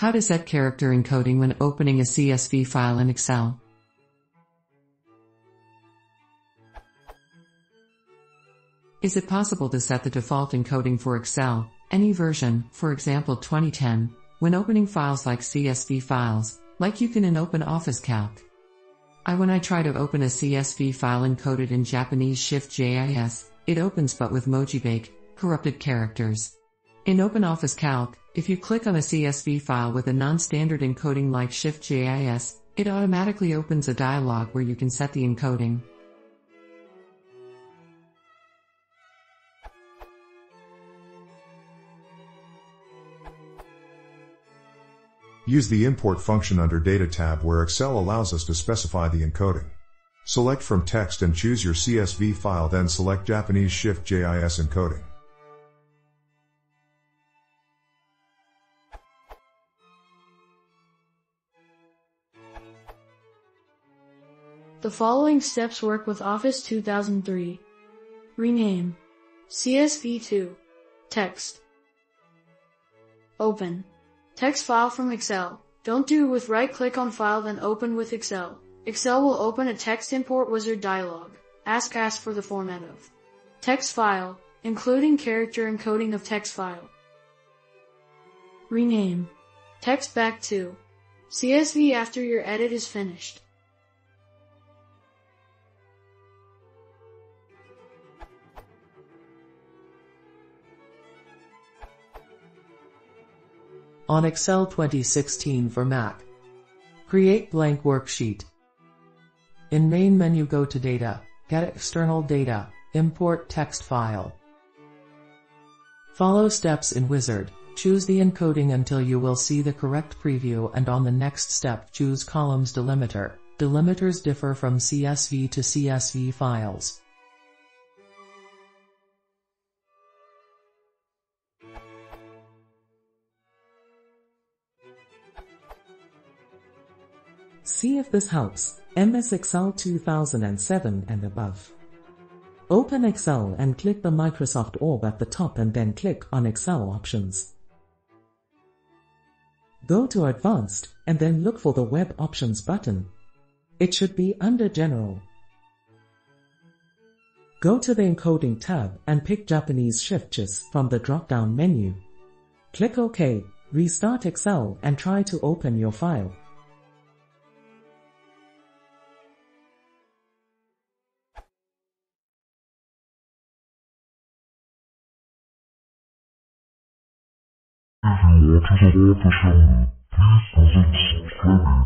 How to set character encoding when opening a CSV file in Excel. Is it possible to set the default encoding for Excel, any version, for example 2010, when opening files like CSV files, like you can in OpenOffice Calc? When I try to open a CSV file encoded in Japanese shiftjis, it opens but with mojibake, corrupted characters. In OpenOffice Calc, if you click on a CSV file with a non-standard encoding like shiftjis, it automatically opens a dialog where you can set the encoding. Use the Import function under Data tab where Excel allows us to specify the encoding. Select from text and choose your CSV file, then select Japanese shiftjis encoding. The following steps work with Office 2003. Rename CSV2 Text. Open text file from Excel. Don't do with right-click on file then open with Excel. Excel will open a text import wizard dialog. Ask for the format of text file, including character encoding of text file. Rename text back to CSV after your edit is finished. On Excel 2016 for Mac. Create blank worksheet. In main menu go to Data, Get External Data, Import Text File. Follow steps in Wizard. Choose the encoding until you will see the correct preview, and on the next step choose Columns Delimiter. Delimiters differ from CSV to CSV files. See if this helps. MS Excel 2007 and above. Open Excel and click the Microsoft orb at the top and then click on Excel Options. Go to Advanced and then look for the Web Options button. It should be under General. Go to the Encoding tab and pick Japanese shiftjis from the drop-down menu. Click OK, restart Excel and try to open your file. If you want to support the channel, please consider subscribing.